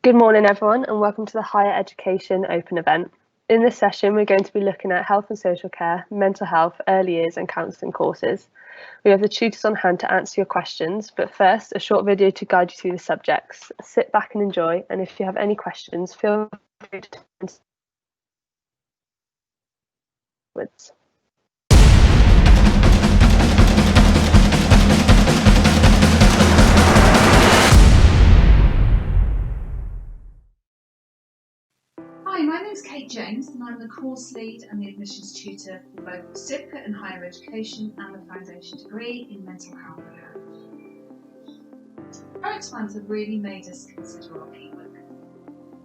Good morning, everyone, and welcome to the Higher Education Open event. In this session, we're going to be looking at health and social care, mental health, early years and counselling courses. We have the tutors on hand to answer your questions, but first, a short video to guide you through the subjects. Sit back and enjoy, and if you have any questions, feel free to afterwards. Hi, my name is Kate James and I'm the course lead and the admissions tutor for both the certificate in higher education and the foundation degree in mental health care. Her exams have really made us consider our key work.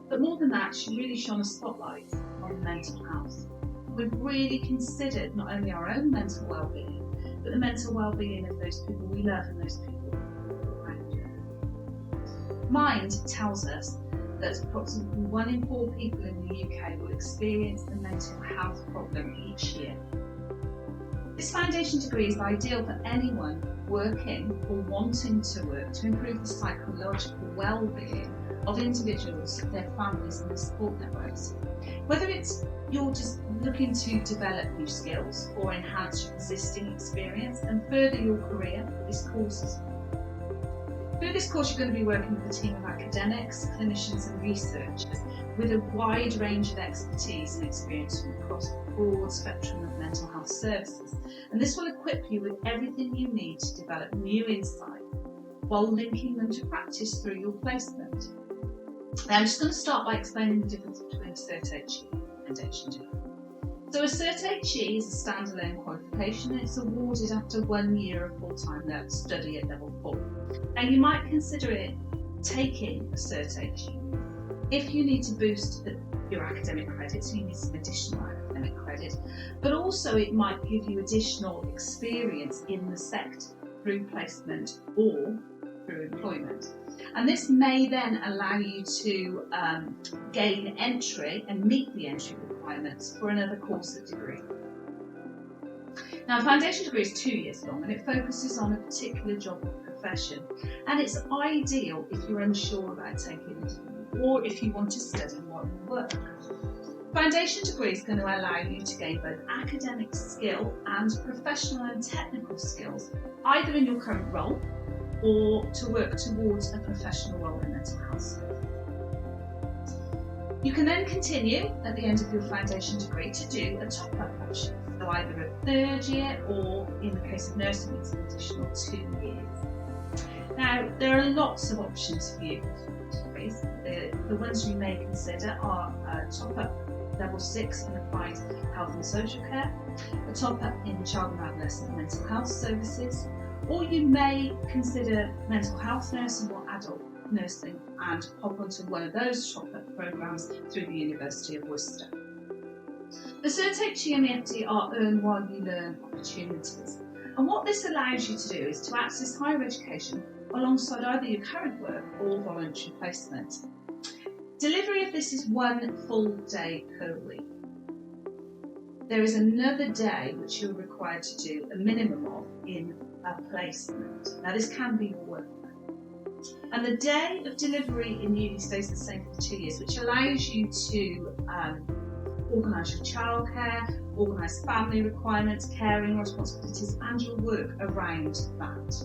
But more than that, she really shone a spotlight on mental health. We've really considered not only our own mental well-being, but the mental well-being of those people we love and those people around us. Mind tells us that approximately 1 in 4 people in the UK will experience a mental health problem each year. This foundation degree is ideal for anyone working or wanting to work to improve the psychological well-being of individuals, their families and their support networks. Whether it's you're just looking to develop new skills or enhance your existing experience and further your career, this course is Through this course, you're going to be working with a team of academics, clinicians and researchers with a wide range of expertise and experience from across a broad spectrum of mental health services. And this will equip you with everything you need to develop new insight while linking them to practice through your placement. Now, I'm just going to start by explaining the difference between Cert H&SC and H&SC. So a Cert H&SC is a standalone qualification and it's awarded after 1 year of full-time study at level 4. Now you might consider it taking a Cert H&SC if you need to boost your academic credit, so you need some additional academic credit, but also it might give you additional experience in the sector through placement or through employment. And this may then allow you to gain entry and meet the entry requirements for another course of degree. Now, a foundation degree is 2 years long and it focuses on a particular job or profession, and it's ideal if you're unsure about taking it or if you want to study while you work. Foundation degree is going to allow you to gain both academic skill and professional and technical skills, either in your current role or to work towards a professional role in mental health. You can then continue at the end of your foundation degree to do a top-up option, so either a 3rd year or, in the case of nursing, it's an additional 2 years. Now, there are lots of options for you for degrees. The ones you may consider are a top-up level 6 in applied health and social care, a top-up in child and adolescent mental health services, or you may consider mental health nursing or adult nursing and hop onto one of those top-up programmes through the University of Worcester. The Cert H&SC and the FD are earn while you learn opportunities, and what this allows you to do is to access higher education alongside either your current work or voluntary placement. Delivery of this is 1 full day per week. There is another day which you're required to do a minimum of in a placement. Now this can be your work. And the day of delivery in uni stays the same for 2 years, which allows you to organise your childcare, organise family requirements, caring responsibilities and your work around that.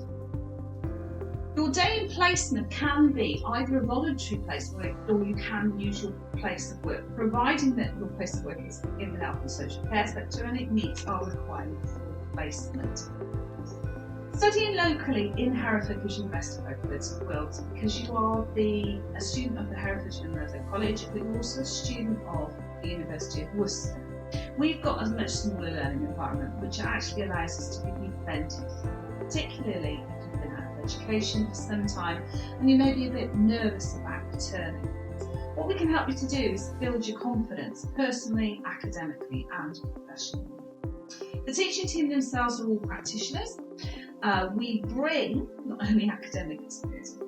Your day in placement can be either a voluntary placement or you can use your place of work, providing that your place of work is in the health and social care sector and it meets our requirements for placement. Studying locally in Hereford gives you the best of both worlds because you are a student of the Hereford and Merthyr College, but you're also a student of the University of Worcester. We've got a much smaller learning environment which actually allows us to give you plenty, particularly if you've been out of education for some time and you may be a bit nervous about returning. What we can help you to do is build your confidence personally, academically and professionally. The teaching team themselves are all practitioners. We bring not only academic experience,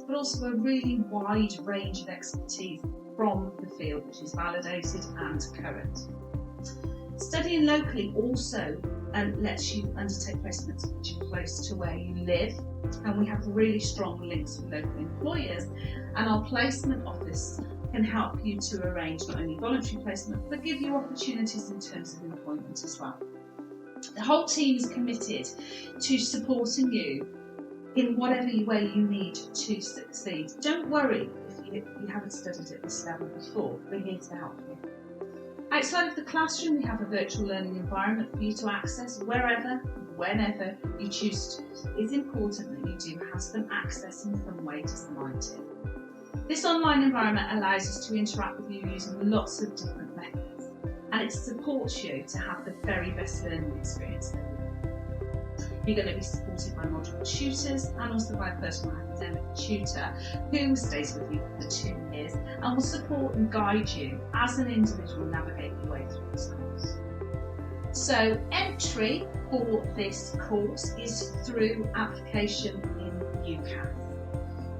but also a really wide range of expertise from the field, which is validated and current. Studying locally also and lets you undertake placements which are close to where you live. And we have really strong links with local employers, and our placement office can help you to arrange not only voluntary placement but give you opportunities in terms of employment as well. The whole team is committed to supporting you in whatever way you need to succeed. Don't worry if you haven't studied at this level before, we're here to help you. Outside of the classroom, we have a virtual learning environment for you to access wherever, whenever you choose to. It's important that you do have some access in some way to Smart IT. This online environment allows us to interact with you using lots of different methods, and it supports you to have the very best learning experience ever. You're going to be supported by module tutors and also by a personal academic tutor who stays with you for 2 years and will support and guide you as an individual navigate your way through this course. So entry for this course is through application in UCAS.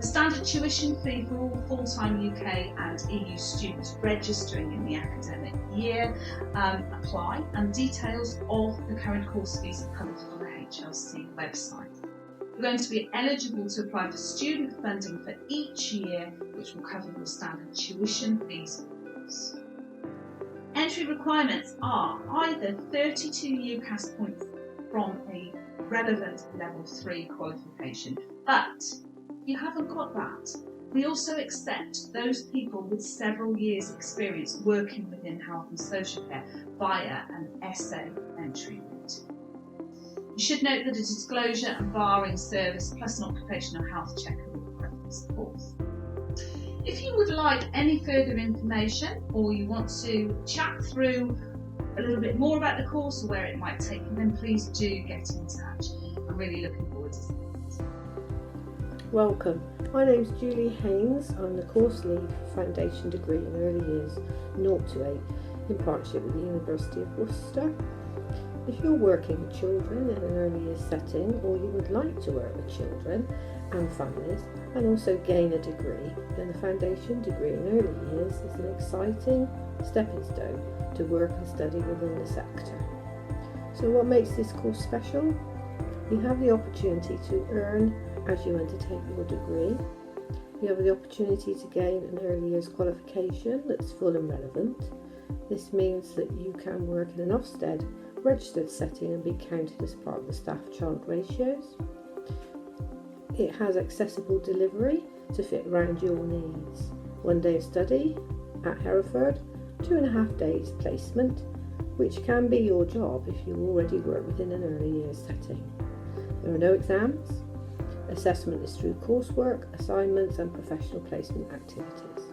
The standard tuition fee for all full-time UK and EU students registering in the academic year apply, and details of the current course fees are covered on the H&SC website. You're going to be eligible to apply for student funding for each year, which will cover your standard tuition fees for the course. Entry requirements are either 32 UCAS points from a relevant level 3 qualification, but if you haven't got that, we also accept those people with several years experience working within health and social care via an essay entry route. You should note that a disclosure and barring service plus an occupational health check are required for this course. If you would like any further information, or you want to chat through a little bit more about the course or where it might take you, then please do get in touch. I'm really looking forward to seeing you. Welcome. My name's Julie Haynes. I'm the course lead for Foundation Degree in Early Years 0 to 8 in partnership with the University of Worcester. If you're working with children in an early years setting, or you would like to work with children and families and also gain a degree, then the Foundation Degree in Early Years is an exciting stepping stone to work and study within the sector. So what makes this course special? You have the opportunity to earn as you undertake your degree. You have the opportunity to gain an early years qualification that's full and relevant. This means that you can work in an Ofsted registered setting and be counted as part of the staff-child ratios. It has accessible delivery to fit around your needs. 1 day of study at Hereford, 2.5 days placement, which can be your job if you already work within an early years setting. There are no exams. Assessment is through coursework, assignments and professional placement activities.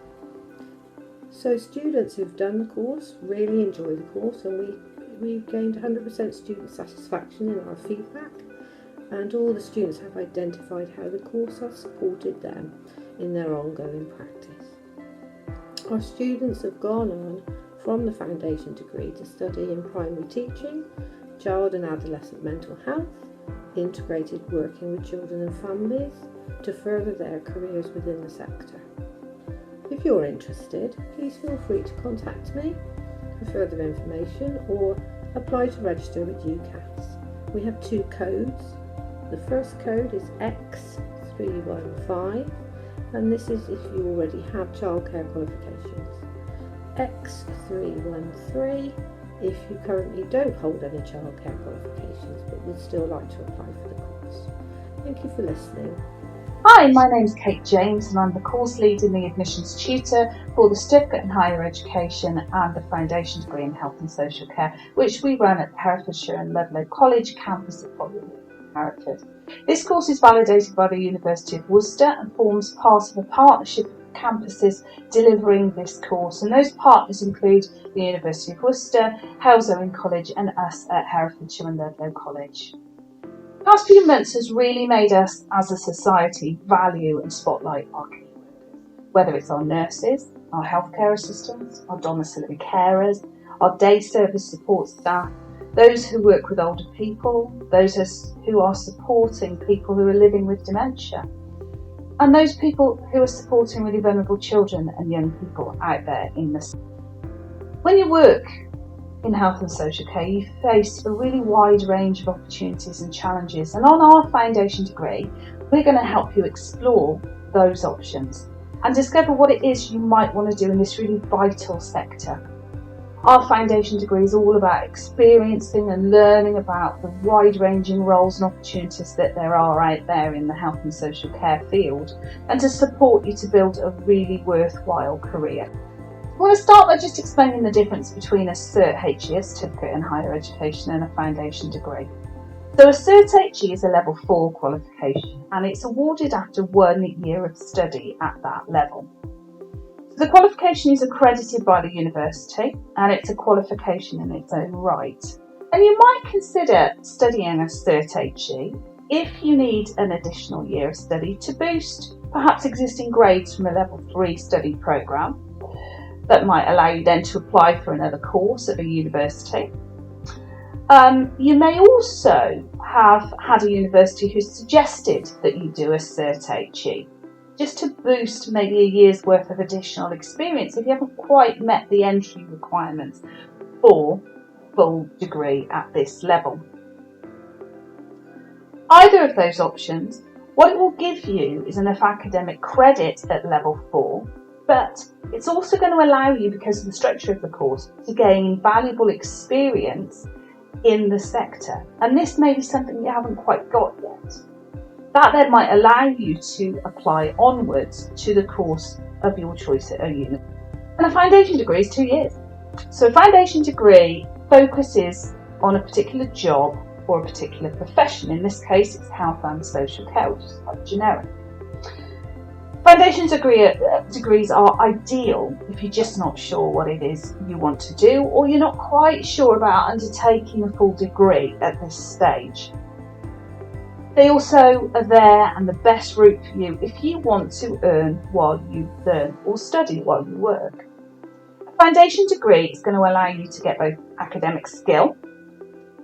So students who've done the course really enjoy the course, and we've gained 100% student satisfaction in our feedback, and all the students have identified how the course has supported them in their ongoing practice. Our students have gone on from the foundation degree to study in primary teaching, child and adolescent mental health, integrated working with children and families to further their careers within the sector. If you're interested, please feel free to contact me for further information or apply to register with UCAS. We have 2 codes. The first code is X315, and this is if you already have childcare qualifications. X313 if you currently don't hold any childcare qualifications but would still like to apply for the course. Thank you for listening. Hi, my name's Kate James and I'm the course lead in the admissions tutor for the Certificate in Higher Education and the Foundation Degree in Health and Social Care, which we run at Herefordshire and Ludlow College campus at Polywood, Hereford. This course is validated by the University of Worcester and forms part of a partnership of campuses delivering this course, and those partners include the University of Worcester, Owen College and us at Herefordshire and Ludlow College. The past few months has really made us as a society value and spotlight our key workers, whether it's our nurses, our healthcare assistants, our domiciliary carers, our day service support staff, those who work with older people, those who are supporting people who are living with dementia, and those people who are supporting really vulnerable children and young people out there in the. When you work in health and social care, you face a really wide range of opportunities and challenges. And on our foundation degree, we're going to help you explore those options and discover what it is you might want to do in this really vital sector. Our foundation degree is all about experiencing and learning about the wide-ranging roles and opportunities that there are out there in the health and social care field, and to support you to build a really worthwhile career. I want to start by just explaining the difference between a Cert HE, a certificate in higher education, and a foundation degree. So a Cert HE is a level 4 qualification, and it's awarded after 1 year of study at that level. The qualification is accredited by the university, and it's a qualification in its own right. And you might consider studying a Cert HE if you need an additional year of study to boost perhaps existing grades from a level 3 study programme that might allow you then to apply for another course at a university. You may also have had a university who's suggested that you do a Cert HE, just to boost maybe a year's worth of additional experience if you haven't quite met the entry requirements for full degree at this level. Either of those options, what it will give you is enough academic credit at level 4, but it's also going to allow you, because of the structure of the course, to gain valuable experience in the sector. And this may be something you haven't quite got yet. That then might allow you to apply onwards to the course of your choice at a university. And a foundation degree is 2 years. So a foundation degree focuses on a particular job or a particular profession. In this case, it's health and social care, which is quite generic. Foundation degrees are ideal if you're just not sure what it is you want to do, or you're not quite sure about undertaking a full degree at this stage. They also are there and the best route for you if you want to earn while you learn or study while you work. A foundation degree is going to allow you to get both academic skill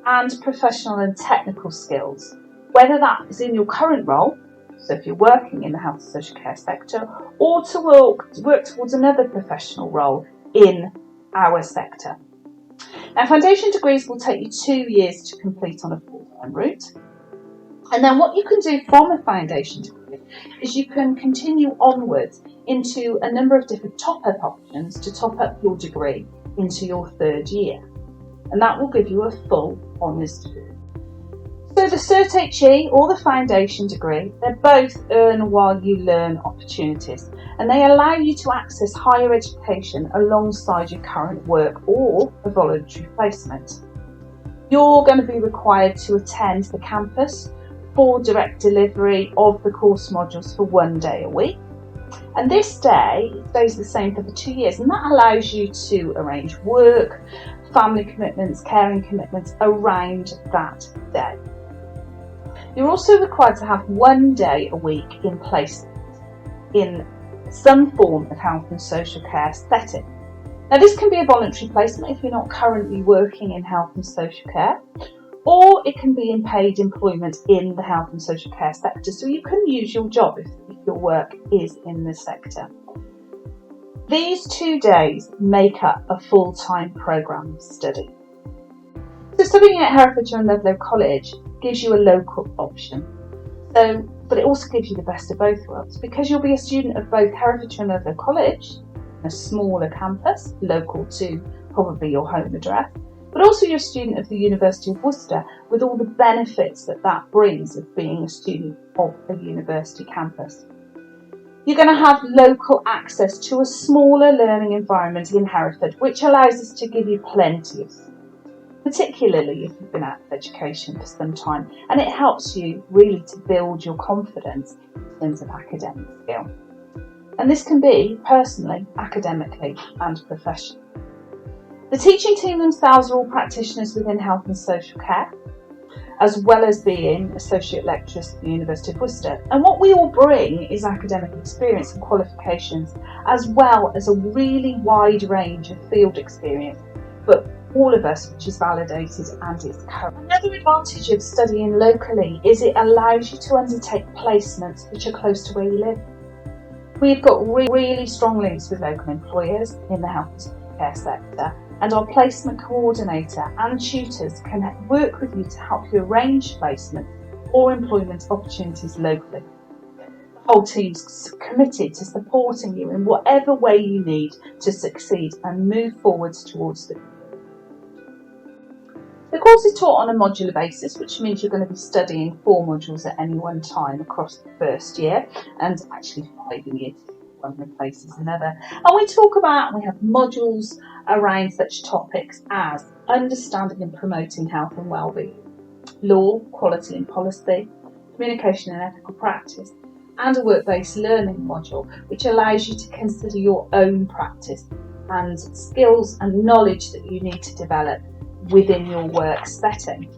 and professional and technical skills, whether that is in your current role, so if you're working in the health and social care sector, or to work towards another professional role in our sector. Now, foundation degrees will take you 2 years to complete on a full-time route. And then what you can do from a foundation degree is you can continue onwards into a number of different top-up options to top up your degree into your 3rd year. And that will give you a full honours degree. So the Cert HE or the foundation degree, they're both earn while you learn opportunities, and they allow you to access higher education alongside your current work or a voluntary placement. You're going to be required to attend the campus for direct delivery of the course modules for 1 day a week. And this day stays the same for the 2 years, and that allows you to arrange work, family commitments, caring commitments around that day. You're also required to have 1 day a week in placement in some form of health and social care setting. Now, this can be a voluntary placement if you're not currently working in health and social care, or it can be in paid employment in the health and social care sector, so you can use your job if your work is in the sector. These 2 days make up a full-time programme of study. So studying at Herefordshire and Ludlow College gives you a local option, but it also gives you the best of both worlds, because you'll be a student of both Herefordshire and Ludlow College, a smaller campus local to probably your home address, but also you're a student of the University of Worcester, with all the benefits that brings of being a student of a university campus. You're going to have local access to a smaller learning environment in Hereford, which allows us to give you plenty of, particularly if you've been out of education for some time, and it helps you really to build your confidence in terms of academic skill. And this can be personally, academically and professionally. The teaching team themselves are all practitioners within health and social care, as well as being associate lecturers at the University of Worcester. And what we all bring is academic experience and qualifications, as well as a really wide range of field experience, but all of us, which is validated and is current. Another advantage of studying locally is it allows you to undertake placements which are close to where you live. We've got really strong links with local employers in the health and social care sector, and our placement coordinator and tutors can work with you to help you arrange placement or employment opportunities locally. The whole team's committed to supporting you in whatever way you need to succeed and move forwards towards the goal. The course is taught on a modular basis, which means you're going to be studying 4 modules at any one time across the first year, and actually 5 in year 2, one replaces another. And we have modules around such topics as understanding and promoting health and wellbeing, law, quality and policy, communication and ethical practice, and a work-based learning module, which allows you to consider your own practice and skills and knowledge that you need to develop within your work setting.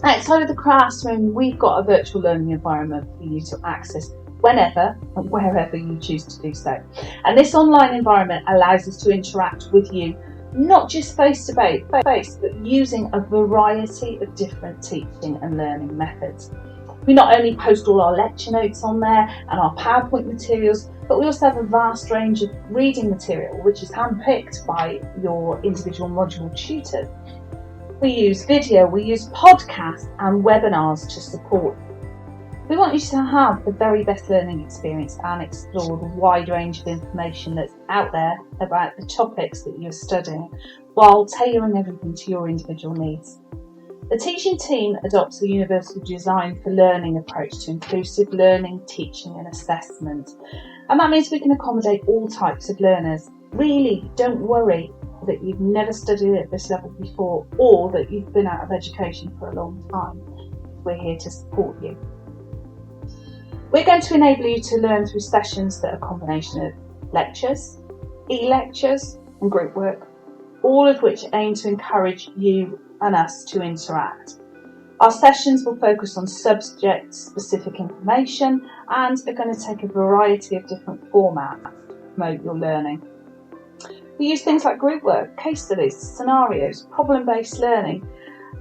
Outside of the classroom, we've got a virtual learning environment for you to access whenever and wherever you choose to do so. And this online environment allows us to interact with you, not just face-to-face, but using a variety of different teaching and learning methods. We not only post all our lecture notes on there and our PowerPoint materials, but we also have a vast range of reading material which is handpicked by your individual module tutors. We use video, we use podcasts and webinars to support. We want you to have the very best learning experience and explore the wide range of information that's out there about the topics that you're studying, while tailoring everything to your individual needs. The teaching team adopts a universal design for learning approach to inclusive learning, teaching and assessment. And that means we can accommodate all types of learners. Really, don't worry that you've never studied at this level before or that you've been out of education for a long time. We're here to support you. We're going to enable you to learn through sessions that are a combination of lectures, e-lectures and group work, all of which aim to encourage you and us to interact. Our sessions will focus on subject-specific information and are going to take a variety of different formats to promote your learning. We use things like group work, case studies, scenarios, problem-based learning,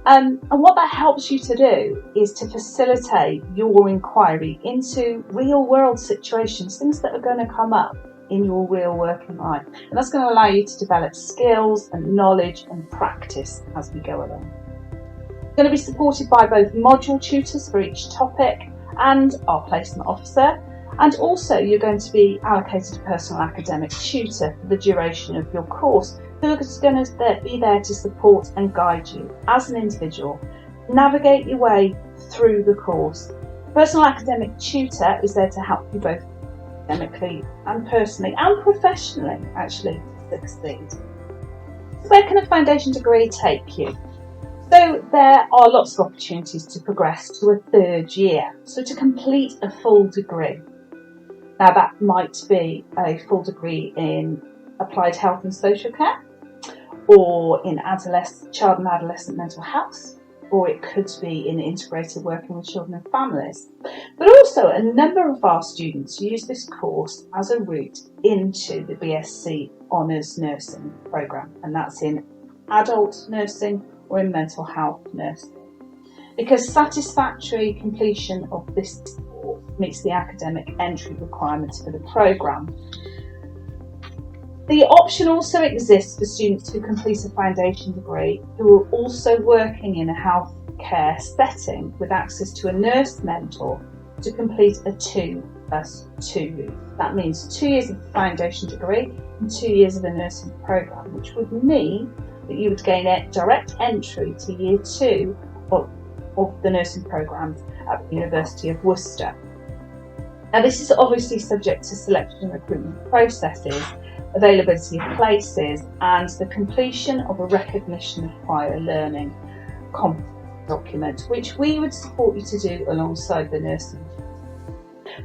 and what that helps you to do is to facilitate your inquiry into real-world situations, things that are going to come up in your real working life. And that's going to allow you to develop skills and knowledge and practice as we go along. You're going to be supported by both module tutors for each topic and our placement officer. And also you're going to be allocated a personal academic tutor for the duration of your course, who is going to be there to support and guide you as an individual, navigate your way through the course. The personal academic tutor is there to help you both academically and personally and professionally actually succeed. So where can a foundation degree take you? So there are lots of opportunities to progress to a 3rd year, so to complete a full degree. Now that might be a full degree in applied health and social care, or in child and adolescent mental health, or it could be in integrated working with children and families. But also a number of our students use this course as a route into the BSc Honours Nursing programme, and that's in adult nursing or in mental health nursing. Because satisfactory completion of this course meets the academic entry requirements for the programme. The option also exists for students who complete a foundation degree who are also working in a healthcare setting with access to a nurse mentor to complete a 2+2 route. That means 2 years of a foundation degree and 2 years of a nursing programme, which would mean that you would gain a direct entry to year 2 of the nursing programmes at the University of Worcester. Now this is obviously subject to selection and recruitment processes, availability of places and the completion of a recognition of prior learning competence document, which we would support you to do alongside the nursing.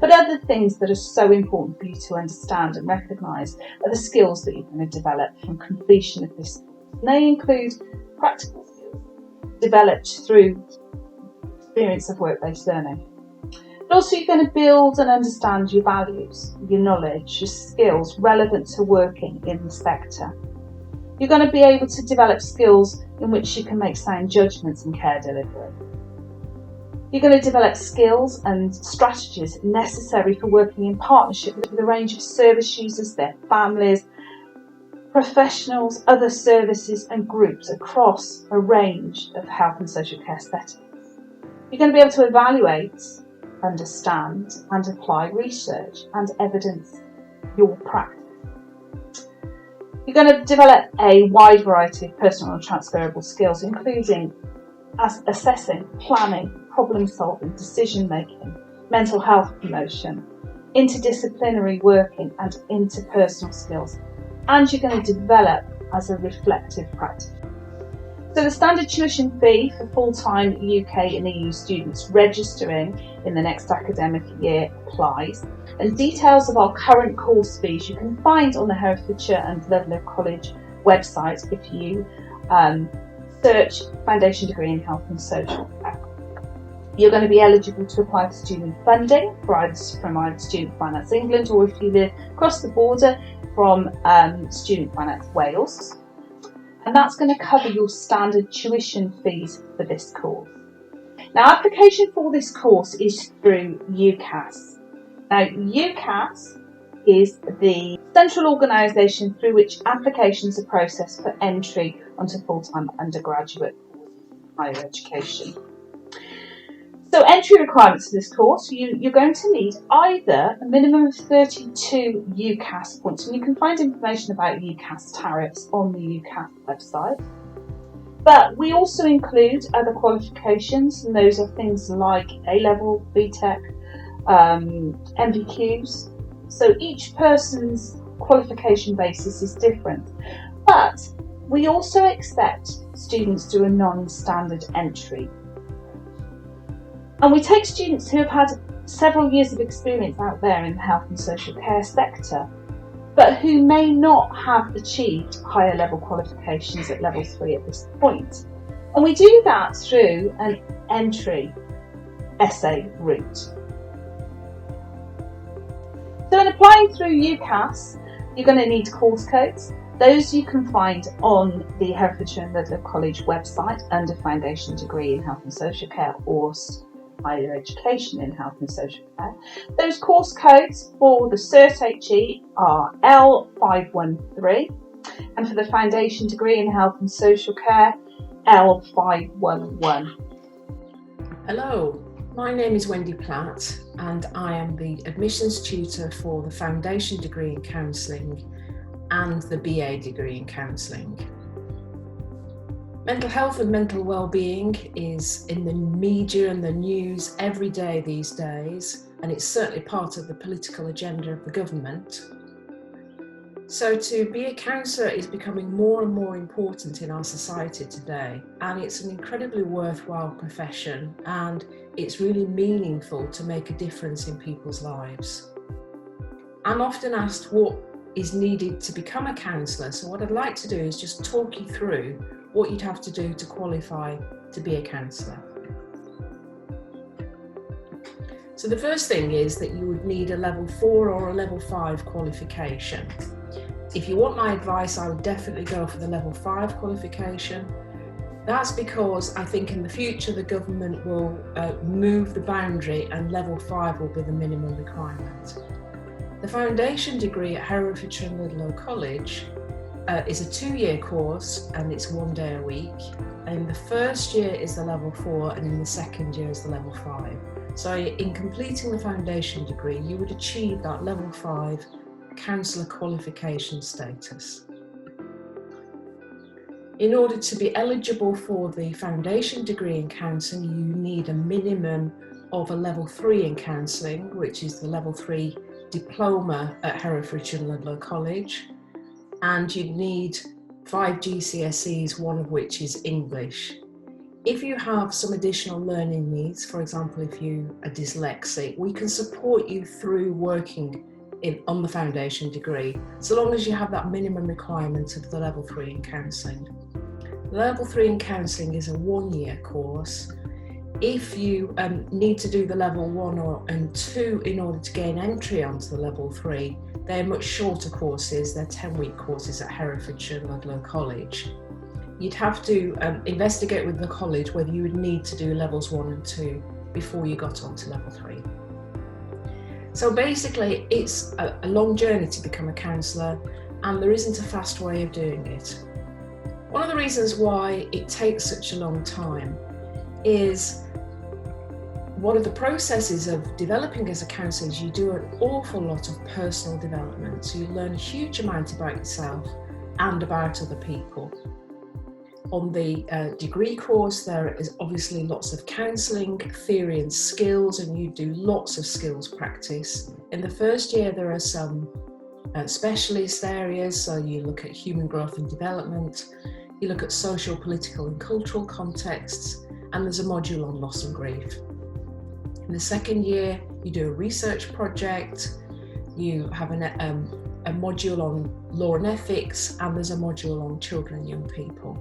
But other things that are so important for you to understand and recognise are the skills that you're going to develop from completion of this. And they include practical skills developed through experience of work-based learning. But also you're going to build and understand your values, your knowledge, your skills relevant to working in the sector. You're going to be able to develop skills in which you can make sound judgments in care delivery. You're going to develop skills and strategies necessary for working in partnership with a range of service users, their families, professionals, other services and groups across a range of health and social care settings. You're going to be able to evaluate, understand and apply research and evidence your practice. You're going to develop a wide variety of personal and transferable skills, including assessing, planning, problem solving, decision making, mental health promotion, interdisciplinary working and interpersonal skills. And you're going to develop as a reflective practice. So the standard tuition fee for full-time UK and EU students registering in the next academic year applies, and details of our current course fees you can find on the Herefordshire and Ludlow College website if you search Foundation Degree in Health and Social Care. You're going to be eligible to apply for student funding from either Student Finance England or if you live across the border from Student Finance Wales. And that's going to cover your standard tuition fees for this course. Now, application for this course is through UCAS. Now, UCAS is the central organisation through which applications are processed for entry onto full-time undergraduate courses in higher education. So entry requirements for this course, you're going to need either a minimum of 32 UCAS points, and you can find information about UCAS tariffs on the UCAS website. But we also include other qualifications, and those are things like A-level, BTEC, MVQs. So each person's qualification basis is different. But we also accept students do a non-standard entry. And we take students who have had several years of experience out there in the health and social care sector, but who may not have achieved higher level qualifications at level 3 at this point. And we do that through an entry essay route. So in applying through UCAS, you're going to need course codes. Those you can find on the Herefordshire and Ludlow College website under Foundation Degree in Health and Social Care or Higher Education in Health and Social Care. Those course codes for the Cert HE are L513 and for the Foundation Degree in Health and Social Care L511. Hello, my name is Wendy Platt and I am the admissions tutor for the Foundation Degree in Counselling and the BA Degree in Counselling. Mental health and mental well-being is in the media and the news every day these days, and it's certainly part of the political agenda of the government. So to be a counsellor is becoming more and more important in our society today, and it's an incredibly worthwhile profession, and it's really meaningful to make a difference in people's lives. I'm often asked what is needed to become a counsellor, so what I'd like to do is just talk you through what you'd have to do to qualify to be a counsellor. So the first thing is that you would need a level 4 or a level 5 qualification. If you want my advice, I would definitely go for the level 5 qualification. That's because I think in the future the government will move the boundary and level 5 will be the minimum requirement. The foundation degree at Herefordshire and Ludlow College is a 2-year course and it's 1 day a week. And the first year is the level 4 and in the second year is the level 5. So in completing the foundation degree, you would achieve that level 5 counsellor qualification status. In order to be eligible for the foundation degree in counselling, you need a minimum of a level 3 in counselling, which is the level 3 diploma at Herefordshire and Ludlow College. And you need 5 GCSEs, one of which is English. If you have some additional learning needs, for example, if you are dyslexic, we can support you through working on the foundation degree, so long as you have that minimum requirement of the level 3 in counselling. Level 3 in counselling is a 1-year course. If you need to do the level 1 and 2 in order to gain entry onto the level 3, they're much shorter courses. They're 10-week courses at Herefordshire and Ludlow College. You'd have to investigate with the college whether you would need to do levels 1 and 2 before you got onto level 3. So basically, it's a long journey to become a counsellor, and there isn't a fast way of doing it. One of the reasons why it takes such a long time is one of the processes of developing as a counsellor is you do an awful lot of personal development. So you learn a huge amount about yourself and about other people. On the degree course, there is obviously lots of counselling, theory and skills, and you do lots of skills practice. In the first year, there are some specialist areas, so you look at human growth and development, you look at social, political and cultural contexts, and there's a module on loss and grief. In the second year, you do a research project, you have a module on law and ethics, and there's a module on children and young people.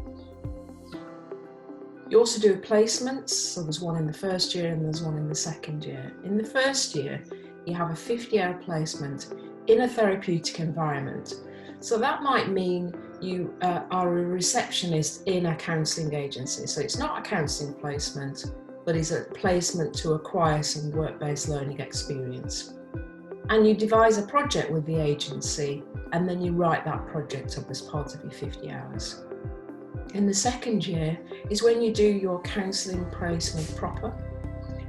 You also do placements, so there's one in the first year and there's one in the second year. In the first year, you have a 50-hour placement in a therapeutic environment. So that might mean you are a receptionist in a counselling agency. So it's not a counselling placement, but it's a placement to acquire some work-based learning experience. And you devise a project with the agency, and then you write that project up as part of your 50 hours. In the second year is when you do your counselling placement proper.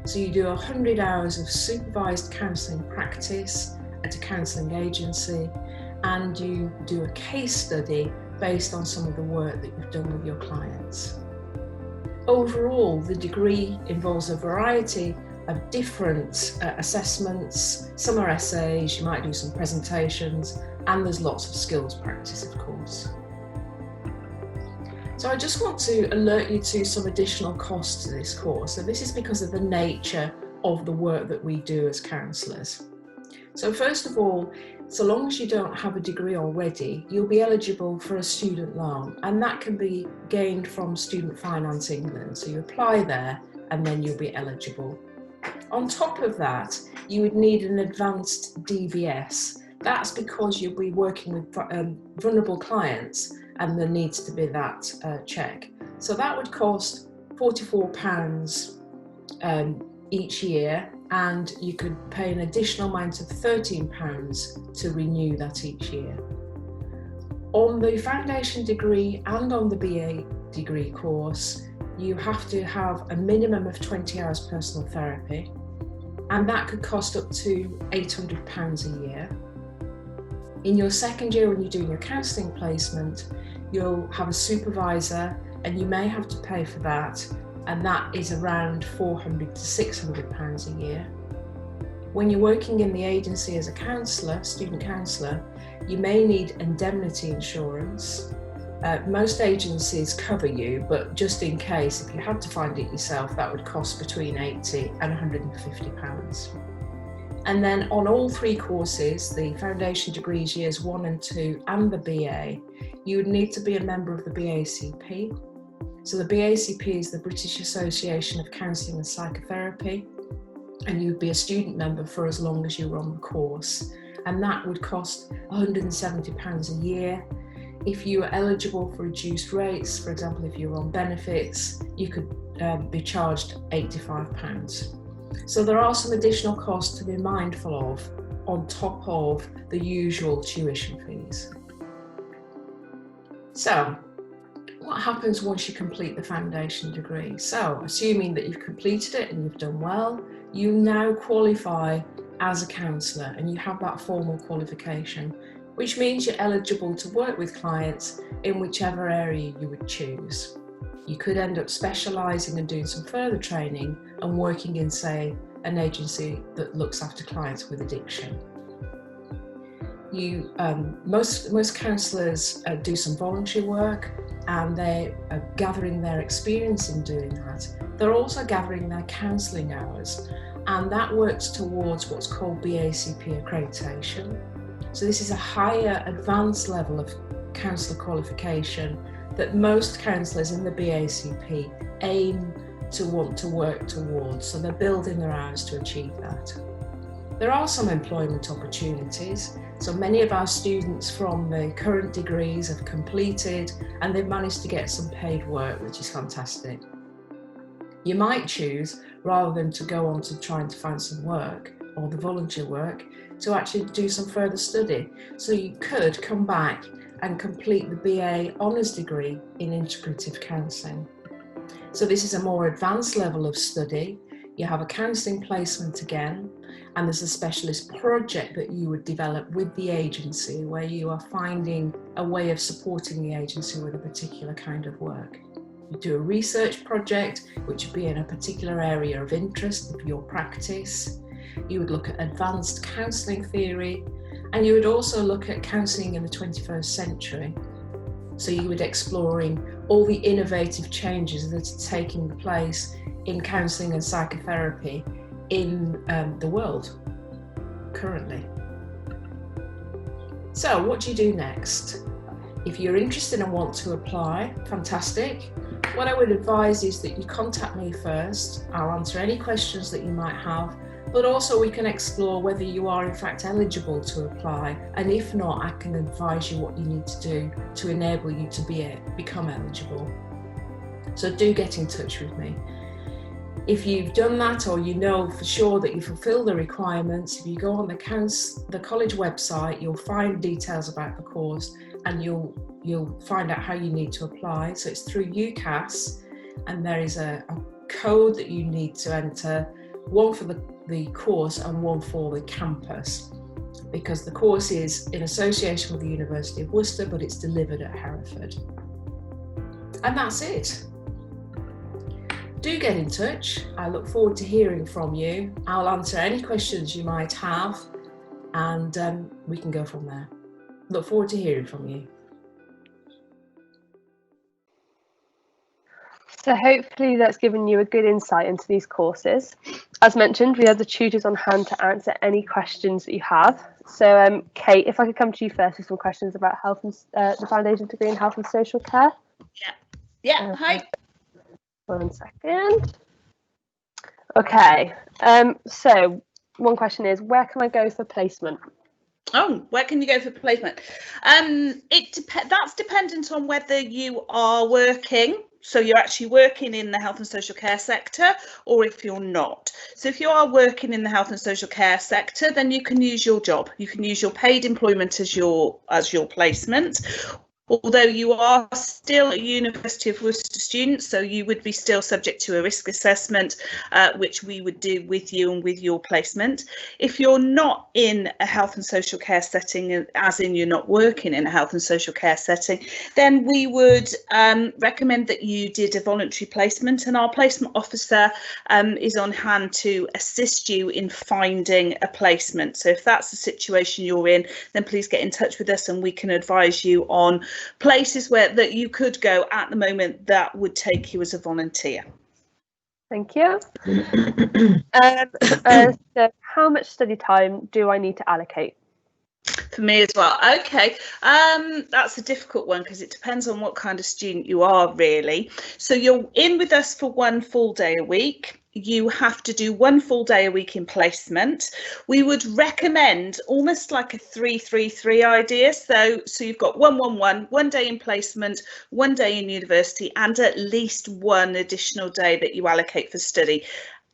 So you do 100 hours of supervised counselling practice at a counselling agency, and you do a case study based on some of the work that you've done with your clients. Overall, the degree involves a variety of different assessments. Some are essays, you might do some presentations, and there's lots of skills practice, of course. So I just want to alert you to some additional costs to this course. So this is because of the nature of the work that we do as counsellors. So first of all, so long as you don't have a degree already, you'll be eligible for a student loan, and that can be gained from Student Finance England. So you apply there and then you'll be eligible. On top of that, you would need an advanced DBS. That's because you'll be working with vulnerable clients and there needs to be that check. So that would cost £44 each year, and you could pay an additional amount of £13 to renew that each year. On the foundation degree and on the BA degree course, you have to have a minimum of 20 hours personal therapy, and that could cost up to £800 a year. In your second year, when you're doing your counselling placement, you'll have a supervisor, and you may have to pay for that, and that is around £400 to £600 a year. When you're working in the agency as a counsellor, student counsellor, you may need indemnity insurance. Most agencies cover you, but just in case, if you had to find it yourself, that would cost between £80 and £150. And then on all three courses, the foundation degrees years 1 and 2 and the BA, you would need to be a member of the BACP. So the BACP is the British Association of Counselling and Psychotherapy, and you'd be a student member for as long as you were on the course. And that would cost £170 a year. If you were eligible for reduced rates, for example, if you were on benefits, you could be charged £85. So there are some additional costs to be mindful of on top of the usual tuition fees. So, what happens once you complete the foundation degree? So, assuming that you've completed it and you've done well, you now qualify as a counsellor and you have that formal qualification, which means you're eligible to work with clients in whichever area you would choose. You could end up specialising and doing some further training and working in, say, an agency that looks after clients with addiction. Most counsellors do some voluntary work, and they are gathering their experience in doing that. They're also gathering their counselling hours, and that works towards what's called BACP accreditation. So this is a higher advanced level of counsellor qualification that most counsellors in the BACP aim to want to work towards, so they're building their hours to achieve that. There are some employment opportunities, so many of our students from the current degrees have completed and they've managed to get some paid work, which is fantastic. You might choose, rather than to go on to trying to find some work, or the volunteer work to actually do some further study. So you could come back and complete the BA Honours degree in integrative counselling. So this is a more advanced level of study. You have a counselling placement again, and there's a specialist project that you would develop with the agency where you are finding a way of supporting the agency with a particular kind of work. You do a research project, which would be in a particular area of interest of your practice. You would look at advanced counselling theory, and you would also look at counselling in the 21st century. So you would exploring all the innovative changes that are taking place in counselling and psychotherapy in the world currently. So what do you do next? If you're interested and want to apply, fantastic. What I would advise is that you contact me first. I'll answer any questions that you might have, but also we can explore whether you are in fact eligible to apply, and if not, I can advise you what you need to do to enable you to become eligible. So do get in touch with me. If you've done that, or you know for sure that you fulfill the requirements, if you go on the college website, you'll find details about the course, and you'll find out how you need to apply. So it's through UCAS, and there is a code that you need to enter, one for the course and one for the campus, because the course is in association with the University of Worcester, but it's delivered at Hereford. And that's it. Do get in touch. I look forward to hearing from you. I'll answer any questions you might have, and we can go from there. Look forward to hearing from you. So hopefully that's given you a good insight into these courses. As mentioned, we have the tutors on hand to answer any questions that you have. So Kate, if I could come to you first with some questions about health and the foundation degree in health and social care. Yeah. Hi. 1 second. Okay. So one question is, where can I go for placement? Oh, where can you go for placement? That's dependent on whether you are working. So you're actually working in the health and social care sector, or if you're not. So if you are working in the health and social care sector, then you can use your job. You can use your paid employment as your placement. Although you are still a University of Worcester student, so you would be still subject to a risk assessment, which we would do with you and with your placement. If you're not in a health and social care setting, as in you're not working in a health and social care setting, then we would recommend that you did a voluntary placement, and our placement officer is on hand to assist you in finding a placement. So if that's the situation you're in, then please get in touch with us and we can advise you on places that you could go at the moment that would take you as a volunteer. Thank you. So how much study time do I need to allocate? For me as well. Okay, that's a difficult one because it depends on what kind of student you are, really. So you're in with us for 1 full day a week. You have to do 1 full day a week in placement. We would recommend almost like a 3-3-3 idea. So you've got 1-1-1, 1 day in placement, 1 day in university, and at least 1 additional day that you allocate for study.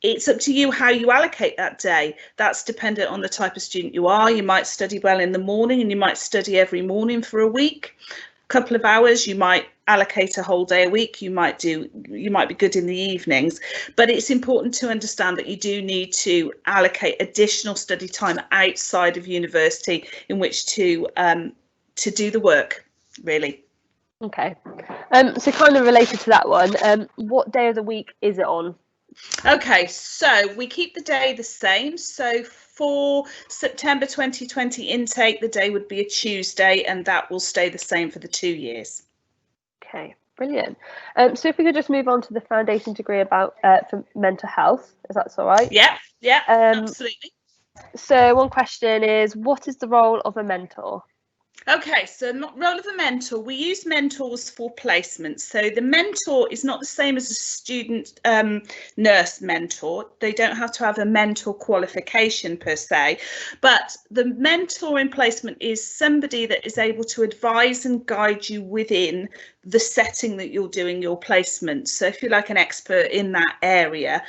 It's up to you how you allocate that day. That's dependent on the type of student you are. You might study well in the morning and you might study every morning for a week. Couple of hours, you might allocate a whole day a week, you might be good in the evenings, but it's important to understand that you do need to allocate additional study time outside of university in which to do the work, really. Okay, so kind of related to that one, what day of the week is it on? Okay, so we keep the day the same. So for September 2020 intake, the day would be a Tuesday, and that will stay the same for the 2 years. Okay, brilliant. So if we could just move on to the foundation degree about for mental health, if that's all right. Yeah, absolutely. So one question is, what is the role of a mentor? Okay, so role of a mentor, we use mentors for placement. So the mentor is not the same as a student nurse mentor. They don't have to have a mentor qualification per se, but the mentor in placement is somebody that is able to advise and guide you within the setting that you're doing your placement. So if you're like an expert in that area,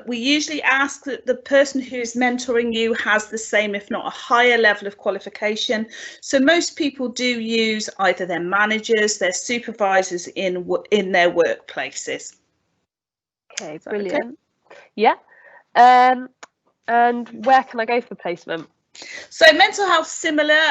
we usually ask that the person who's mentoring you has the same, if not a higher level of qualification. So most people do use either their managers, their supervisors in their workplaces. Okay, brilliant. Okay? Yeah. And where can I go for placement? So mental health, similar.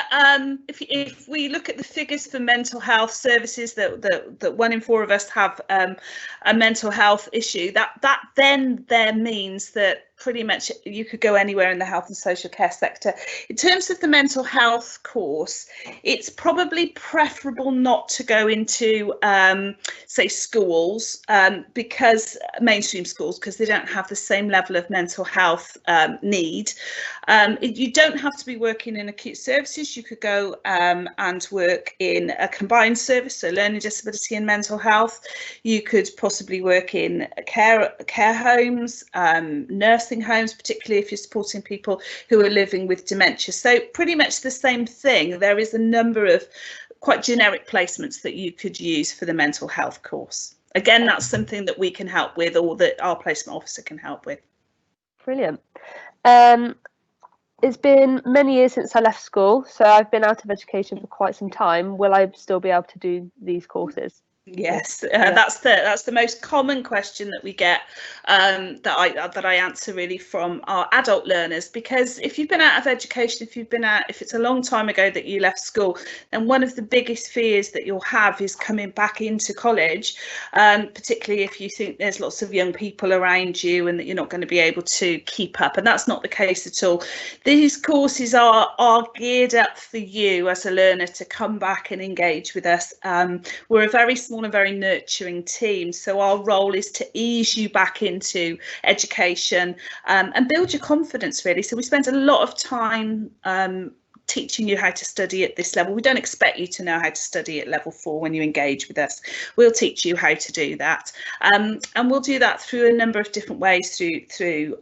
If we look at the figures for mental health services, that 1 in 4 of us have a mental health issue, that then means that pretty much you could go anywhere in the health and social care sector. In terms of the mental health course, it's probably preferable not to go into say schools, because mainstream schools, because they don't have the same level of mental health need. You don't have to be working in acute services. You could go and work in a combined service, so learning disability and mental health. You could possibly work in care homes, nursing homes, particularly if you're supporting people who are living with dementia. So pretty much the same thing. There is a number of quite generic placements that you could use for the mental health course. Again, that's something that we can help with, or that our placement officer can help with. Brilliant. It's been many years since I left school, so I've been out of education for quite some time. Will I still be able to do these courses? Yes, that's the most common question that we get, that I answer really from our adult learners. Because if you've been out of education, if it's a long time ago that you left school, then one of the biggest fears that you'll have is coming back into college, particularly if you think there's lots of young people around you and that you're not going to be able to keep up. And that's not the case at all. These courses are geared up for you as a learner to come back and engage with us. We're a very small and very nurturing team, so our role is to ease you back into education, and build your confidence, really. So we spend a lot of time teaching you how to study at this level. We don't expect you to know how to study at level 4 when you engage with us. We'll teach you how to do that, and we'll do that through a number of different ways, through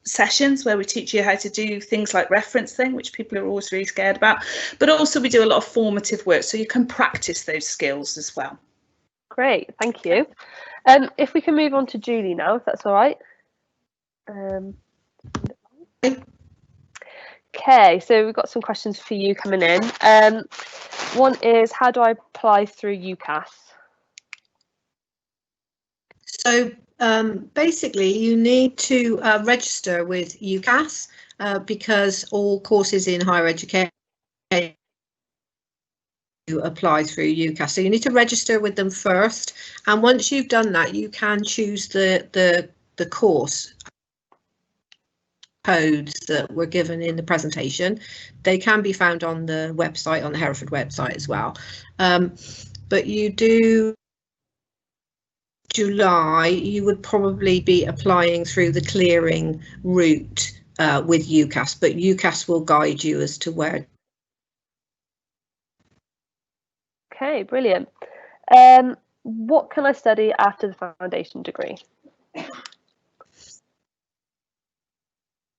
sessions where we teach you how to do things like referencing, which people are always really scared about, but also we do a lot of formative work so you can practice those skills as well. Great, thank you. If we can move on to Julie now, if that's all right. Okay, so we've got some questions for you coming in. One is, how do I apply through UCAS? So basically, you need to register with UCAS because all courses in higher education apply through UCAS. So you need to register with them first, and once you've done that, you can choose the course codes that were given in the presentation. They can be found on the website, on the Hereford website as well. But you do July, you would probably be applying through the clearing route with UCAS, but UCAS will guide you as to where. Okay, brilliant. What can I study after the foundation degree?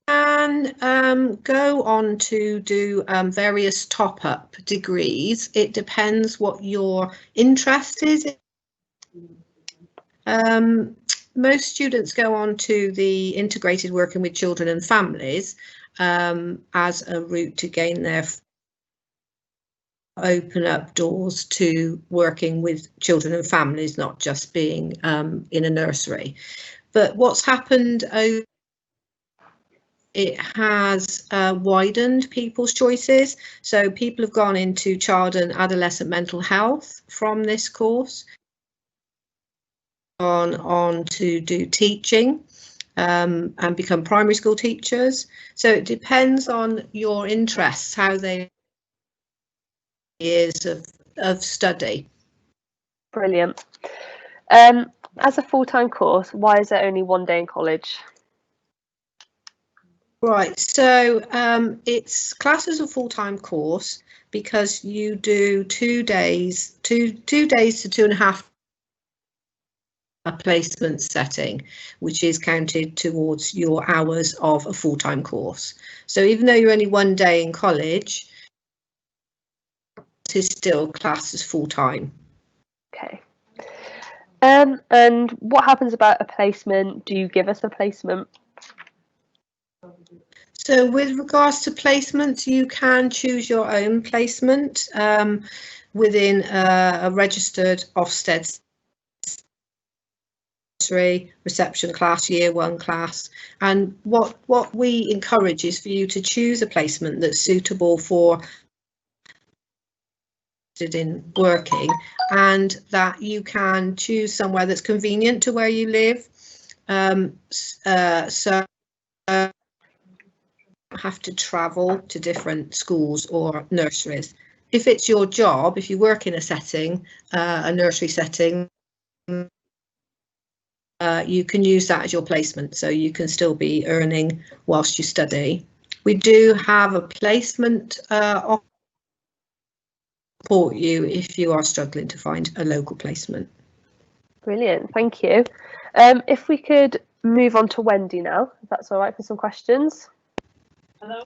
And go on to do various top-up degrees. It depends what your interest is. Most students go on to the integrated working with children and families as a route to gain their open up doors to working with children and families, not just being in a nursery. But what's happened over it has widened people's choices. So people have gone into child and adolescent mental health from this course, on to do teaching and become primary school teachers. So it depends on your interests, how they years of study. Brilliant. As a full-time course, why is there only 1 day in college? Right, so it's classed as a full-time course because you do 2 days, two days to 2.5 a placement setting, which is counted towards your hours of a full-time course. So even though you're only 1 day in college, it is still classed as full-time. Okay. And what happens about a placement? Do you give us a placement? So with regards to placement, you can choose your own placement within a registered Ofsted reception class, year 1 class. And what we encourage is for you to choose a placement that's suitable for in working, and that you can choose somewhere that's convenient to where you live. So have to travel to different schools or nurseries. If it's your job, if you work in a setting, a nursery setting, you can use that as your placement, so you can still be earning whilst you study. We do have a placement support you if you are struggling to find a local placement. Brilliant, thank you. If we could move on to Wendy now, if that's all right, for some questions. Hello.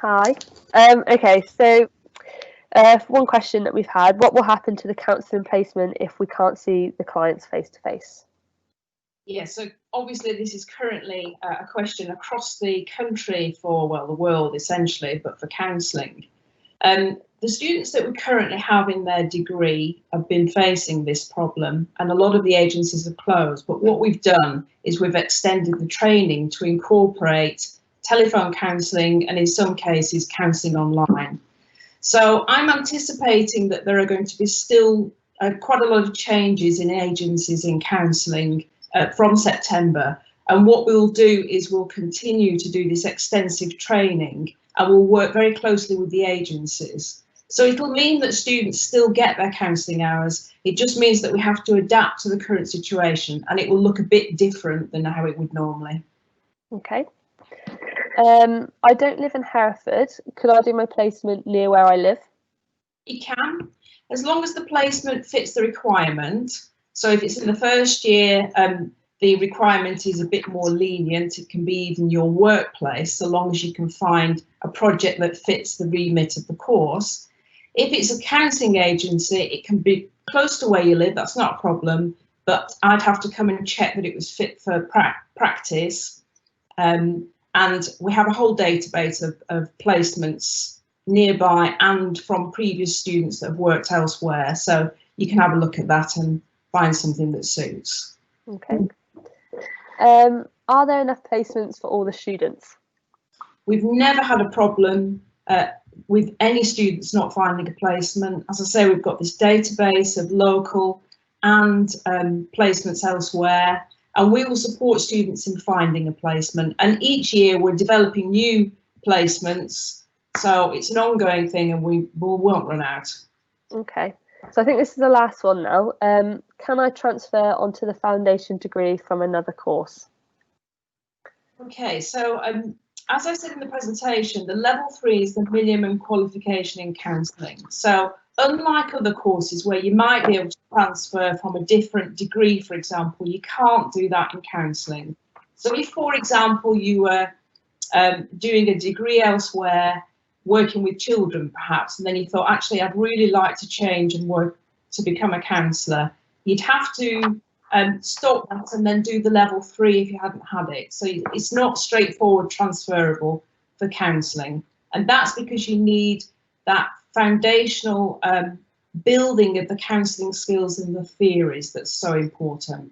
Hi. Okay, so one question that we've had: what will happen to the counselling placement if we can't see the clients face to face? Yeah, so obviously this is currently a question across the country for, well, the world essentially, but for counselling. The students that we currently have in their degree have been facing this problem, and a lot of the agencies have closed. But what we've done is we've extended the training to incorporate telephone counselling and in some cases counselling online. So I'm anticipating that there are going to be still quite a lot of changes in agencies in counselling from September. And what we'll do is we'll continue to do this extensive training, and we'll work very closely with the agencies. So it'll mean that students still get their counselling hours. It just means that we have to adapt to the current situation, and it will look a bit different than how it would normally. Okay. I don't live in Hereford. Could I do my placement near where I live? You can, as long as the placement fits the requirement. So if it's in the first year, the requirement is a bit more lenient. It can be even your workplace, so long as you can find a project that fits the remit of the course. If it's a counselling agency, it can be close to where you live, that's not a problem, but I'd have to come and check that it was fit for practice. And we have a whole database of placements nearby and from previous students that have worked elsewhere, so you can have a look at that and find something that suits. Okay. Are there enough placements for all the students? We've never had a problem with any students not finding a placement. As I say, we've got this database of local and placements elsewhere, and we will support students in finding a placement. And each year we're developing new placements, so it's an ongoing thing, and we won't run out. Okay, so I think this is the last one now. Can I transfer onto the foundation degree from another course? Okay, so as I said in the presentation, the level 3 is the minimum qualification in counselling. So unlike other courses where you might be able to transfer from a different degree, for example, you can't do that in counselling. So if, for example, you were doing a degree elsewhere, working with children perhaps, and then you thought, actually, I'd really like to change and work to become a counsellor, you'd have to stop that and then do the level 3 if you hadn't had it. So it's not straightforward transferable for counselling, and that's because you need that foundational building of the counselling skills and the theories that's so important.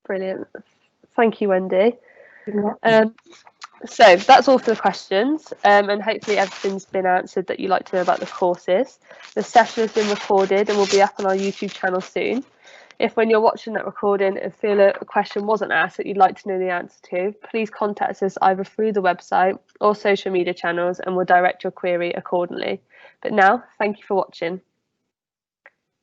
Brilliant, thank you, Wendy. So that's all for the questions, and hopefully everything's been answered that you'd like to know about the courses. The session has been recorded and will be up on our YouTube channel soon. If when you're watching that recording and feel a question wasn't asked that you'd like to know the answer to, please contact us either through the website or social media channels, and we'll direct your query accordingly. But now, thank you for watching.